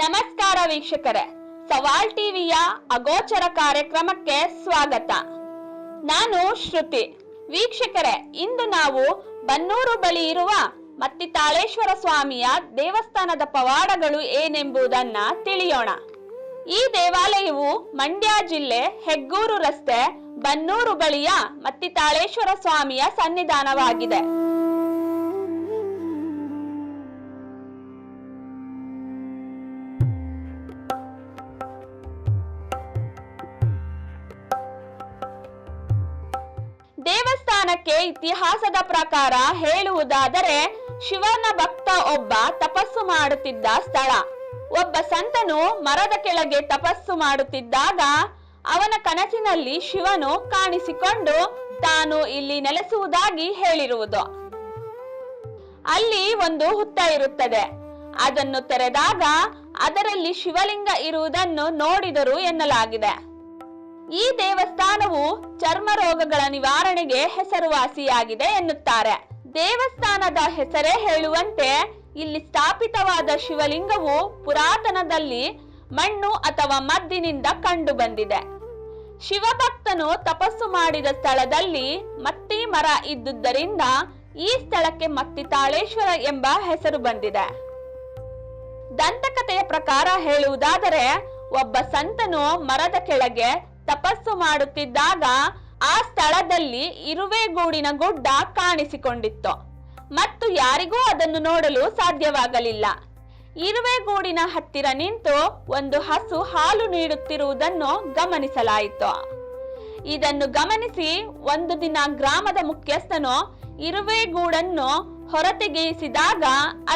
ನಮಸ್ಕಾರ ವೀಕ್ಷಕರೇ, ಸವಾಲ್ ಟಿವಿಯ ಅಗೋಚರ ಕಾರ್ಯಕ್ರಮಕ್ಕೆ ಸ್ವಾಗತ. ನಾನು ಶ್ರುತಿ. ವೀಕ್ಷಕರೇ, ಇಂದು ನಾವು ಬನ್ನೂರು ಬಳಿ ಇರುವ ಮತ್ತಿತಾಳೇಶ್ವರ ಸ್ವಾಮಿಯ ದೇವಸ್ಥಾನದ ಪವಾಡಗಳು ಏನೆಂಬುದನ್ನ ತಿಳಿಯೋಣ. ಈ ದೇವಾಲಯವು ಮಂಡ್ಯ ಜಿಲ್ಲೆ ಹೆಗ್ಗೂರು ರಸ್ತೆ ಬನ್ನೂರು ಬಳಿಯ ಮತ್ತಿತಾಳೇಶ್ವರ ಸ್ವಾಮಿಯ ಸನ್ನಿಧಾನವಾಗಿದೆ. ದೇವಸ್ಥಾನಕ್ಕೆ ಇತಿಹಾಸದ ಪ್ರಕಾರ ಹೇಳುವುದಾದರೆ, ಶಿವನ ಭಕ್ತ ಒಬ್ಬ ತಪಸ್ಸು ಮಾಡುತ್ತಿದ್ದ ಸ್ಥಳ. ಒಬ್ಬ ಸಂತನು ಮರದ ಕೆಳಗೆ ತಪಸ್ಸು ಮಾಡುತ್ತಿದ್ದಾಗ ಅವನ ಕನಸಿನಲ್ಲಿ ಶಿವನು ಕಾಣಿಸಿಕೊಂಡು ತಾನು ಇಲ್ಲಿ ನೆಲೆಸುವುದಾಗಿ ಹೇಳಿರುವುದು. ಅಲ್ಲಿ ಒಂದು ಹುತ್ತ ಇರುತ್ತದೆ. ಅದನ್ನು ತೆರೆದಾಗ ಅದರಲ್ಲಿ ಶಿವಲಿಂಗ ಇರುವುದನ್ನು ನೋಡಿದರು ಎನ್ನಲಾಗಿದೆ. ಈ ದೇವಸ್ಥಾನವು ಚರ್ಮ ರೋಗಗಳ ನಿವಾರಣೆಗೆ ಹೆಸರುವಾಸಿಯಾಗಿದೆ ಎನ್ನುತ್ತಾರೆ. ದೇವಸ್ಥಾನದ ಹೆಸರೇ ಹೇಳುವಂತೆ ಇಲ್ಲಿ ಸ್ಥಾಪಿತವಾದ ಶಿವಲಿಂಗವು ಪುರಾತನದಲ್ಲಿ ಮಣ್ಣು ಅಥವಾ ಮದ್ದಿನಿಂದ ಕಂಡು ಬಂದಿದೆ. ಶಿವಭಕ್ತನು ತಪಸ್ಸು ಮಾಡಿದ ಸ್ಥಳದಲ್ಲಿ ಮತ್ತಿ ಮರ ಇದ್ದುದರಿಂದ ಈ ಸ್ಥಳಕ್ಕೆ ಮತ್ತಿತಾಳೇಶ್ವರ ಎಂಬ ಹೆಸರು ಬಂದಿದೆ. ದಂತಕಥೆಯ ಪ್ರಕಾರ ಹೇಳುವುದಾದರೆ, ಒಬ್ಬ ಸಂತನು ಮರದ ಕೆಳಗೆ ತಪಸ್ಸು ಮಾಡುತ್ತಿದ್ದಾಗ ಆ ಸ್ಥಳದಲ್ಲಿ ಇರುವೆಗೂಡಿನ ಗುಡ್ಡ ಕಾಣಿಸಿಕೊಂಡಿತ್ತು ಮತ್ತು ಯಾರಿಗೂ ಅದನ್ನು ನೋಡಲು ಸಾಧ್ಯವಾಗಲಿಲ್ಲ. ಇರುವೆಗೂಡಿನ ಹತ್ತಿರ ನಿಂತು ಒಂದು ಹಸು ಹಾಲು ನೀಡುತ್ತಿರುವುದನ್ನು ಗಮನಿಸಲಾಯಿತು. ಇದನ್ನು ಗಮನಿಸಿ ಒಂದು ದಿನ ಗ್ರಾಮದ ಮುಖ್ಯಸ್ಥನು ಇರುವೆಗೂಡನ್ನು ಹೊರತೆಗೆಯಿಸಿದಾಗ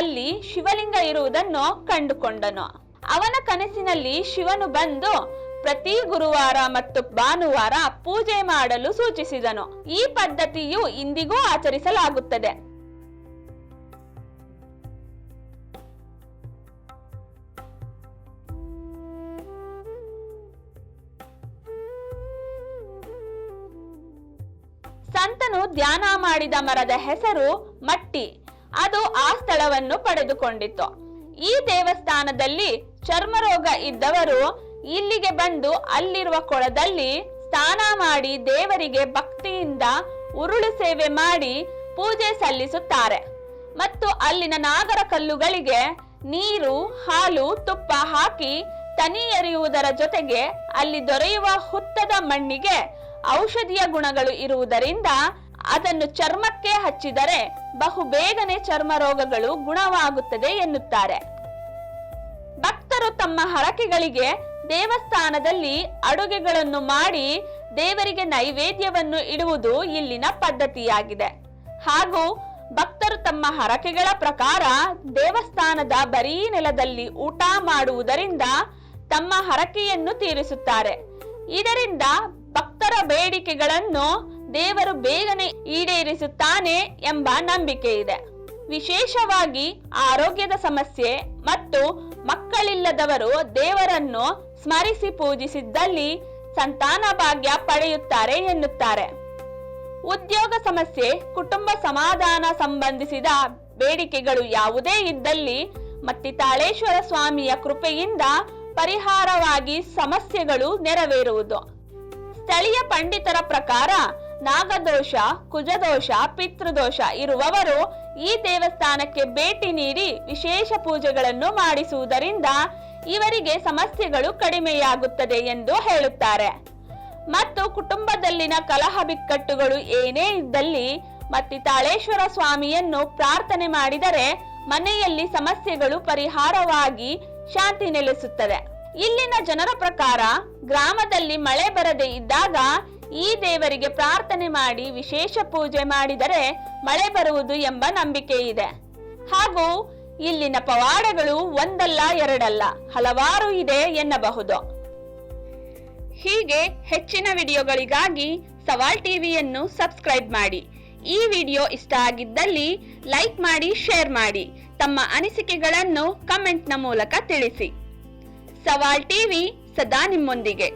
ಅಲ್ಲಿ ಶಿವಲಿಂಗ ಇರುವುದನ್ನು ಕಂಡುಕೊಂಡನು. ಅವನ ಕನಸಿನಲ್ಲಿ ಶಿವನು ಬಂದು ಪ್ರತಿ ಗುರುವಾರ ಮತ್ತು ಭಾನುವಾರ ಪೂಜೆ ಮಾಡಲು ಸೂಚಿಸಿದನು. ಈ ಪದ್ಧತಿಯು ಇಂದಿಗೂ ಆಚರಿಸಲಾಗುತ್ತದೆ. ಸಂತನು ಧ್ಯಾನ ಮಾಡಿದ ಮರದ ಹೆಸರು ಮಟ್ಟಿ. ಅದು ಆ ಸ್ಥಳವನ್ನು ಪಡೆದುಕೊಂಡಿತು. ಈ ದೇವಸ್ಥಾನದಲ್ಲಿ ಚರ್ಮರೋಗ ಇದ್ದವರು ಇಲ್ಲಿಗೆ ಬಂದು ಅಲ್ಲಿರುವ ಕೊಳದಲ್ಲಿ ಸ್ನಾನ ಮಾಡಿ ದೇವರಿಗೆ ಭಕ್ತಿಯಿಂದ ಉರುಳು ಸೇವೆ ಮಾಡಿ ಪೂಜೆ ಸಲ್ಲಿಸುತ್ತಾರೆ ಮತ್ತು ಅಲ್ಲಿನ ನಾಗರ ಕಲ್ಲುಗಳಿಗೆ ನೀರು, ಹಾಲು, ತುಪ್ಪ ಹಾಕಿ ತನಿ ಎರೆಯುವುದರ ಜೊತೆಗೆ ಅಲ್ಲಿ ದೊರೆಯುವ ಹುತ್ತದ ಮಣ್ಣಿಗೆ ಔಷಧೀಯ ಗುಣಗಳು ಇರುವುದರಿಂದ ಅದನ್ನು ಚರ್ಮಕ್ಕೆ ಹಚ್ಚಿದರೆ ಬಹುಬೇಗನೆ ಚರ್ಮ ರೋಗಗಳು ಗುಣವಾಗುತ್ತದೆ ಎನ್ನುತ್ತಾರೆ. ಭಕ್ತರು ತಮ್ಮ ಹರಕೆಗಳಿಗೆ ದೇವಸ್ಥಾನದಲ್ಲಿ ಅಡುಗೆಗಳನ್ನು ಮಾಡಿ ದೇವರಿಗೆ ನೈವೇದ್ಯವನ್ನು ಇಡುವುದು ಇಲ್ಲಿನ ಪದ್ಧತಿಯಾಗಿದೆ. ಹಾಗೂ ಭಕ್ತರು ತಮ್ಮ ಹರಕೆಗಳ ಪ್ರಕಾರ ದೇವಸ್ಥಾನದ ಬರೀ ನೆಲದಲ್ಲಿ ಊಟ ಮಾಡುವುದರಿಂದ ತಮ್ಮ ಹರಕೆಯನ್ನು ತೀರಿಸುತ್ತಾರೆ. ಇದರಿಂದ ಭಕ್ತರ ಬೇಡಿಕೆಗಳನ್ನು ದೇವರು ಬೇಗನೆ ಈಡೇರಿಸುತ್ತಾನೆ ಎಂಬ ನಂಬಿಕೆ ಇದೆ. ವಿಶೇಷವಾಗಿ ಆರೋಗ್ಯದ ಸಮಸ್ಯೆ ಮತ್ತು ಮಕ್ಕಳಿಲ್ಲದವರು ದೇವರನ್ನು ಸ್ಮರಿಸಿ ಪೂಜಿಸಿದ್ದಲ್ಲಿ ಸಂತಾನ ಭಾಗ್ಯ ಪಡೆಯುತ್ತಾರೆ ಎನ್ನುತ್ತಾರೆ. ಉದ್ಯೋಗ ಸಮಸ್ಯೆ, ಕುಟುಂಬ ಸಮಾಧಾನ ಸಂಬಂಧಿಸಿದ ಬೇಡಿಕೆಗಳು ಯಾವುದೇ ಇದ್ದಲ್ಲಿ ಮತ್ತಿತಾಳೇಶ್ವರ ಸ್ವಾಮಿಯ ಕೃಪೆಯಿಂದ ಪರಿಹಾರವಾಗಿ ಸಮಸ್ಯೆಗಳು ನೆರವೇರುವುದು. ಸ್ಥಳೀಯ ಪಂಡಿತರ ಪ್ರಕಾರ ನಾಗದೋಷ, ಕುಜದೋಷ, ಪಿತೃದೋಷ ಇರುವವರು ಈ ದೇವಸ್ಥಾನಕ್ಕೆ ಭೇಟಿ ನೀಡಿ ವಿಶೇಷ ಪೂಜೆಗಳನ್ನು ಮಾಡಿಸುವುದರಿಂದ ಇವರಿಗೆ ಸಮಸ್ಯೆಗಳು ಕಡಿಮೆಯಾಗುತ್ತದೆ ಎಂದು ಹೇಳುತ್ತಾರೆ. ಮತ್ತು ಕುಟುಂಬದಲ್ಲಿನ ಕಲಹ ಬಿಕ್ಕಟ್ಟುಗಳು ಏನೇ ಇದ್ದಲ್ಲಿ ಮತ್ತಿತಾಳೇಶ್ವರ ಸ್ವಾಮಿಯನ್ನು ಪ್ರಾರ್ಥನೆ ಮಾಡಿದರೆ ಮನೆಯಲ್ಲಿ ಸಮಸ್ಯೆಗಳು ಪರಿಹಾರವಾಗಿ ಶಾಂತಿ ನೆಲೆಸುತ್ತದೆ. ಇಲ್ಲಿನ ಜನರ ಪ್ರಕಾರ ಗ್ರಾಮದಲ್ಲಿ ಮಳೆ ಬರದೇ ಇದ್ದಾಗ ಈ ದೇವರಿಗೆ ಪ್ರಾರ್ಥನೆ ಮಾಡಿ ವಿಶೇಷ ಪೂಜೆ ಮಾಡಿದರೆ ಮಳೆ ಬರುವುದು ಎಂಬ ನಂಬಿಕೆ ಇದೆ. ಹಾಗೂ ಇಲ್ಲಿನ ಪವಾಡಗಳು ಒಂದಲ್ಲ ಎರಡಲ್ಲ, ಹಲವಾರು ಇದೆ ಎನ್ನಬಹುದು. ಹೀಗೆ ಹೆಚ್ಚಿನ ವಿಡಿಯೋಗಳಿಗಾಗಿ ಸವಾಲ್ ಟಿವಿಯನ್ನು ಸಬ್ಸ್ಕ್ರೈಬ್ ಮಾಡಿ. ಈ ವಿಡಿಯೋ ಇಷ್ಟ ಆಗಿದ್ದಲ್ಲಿ ಲೈಕ್ ಮಾಡಿ, ಶೇರ್ ಮಾಡಿ. ತಮ್ಮ ಅನಿಸಿಕೆಗಳನ್ನು ಕಮೆಂಟ್ನ ಮೂಲಕ ತಿಳಿಸಿ. ಸವಾಲ್ ಟಿವಿ ಸದಾ ನಿಮ್ಮೊಂದಿಗೆ.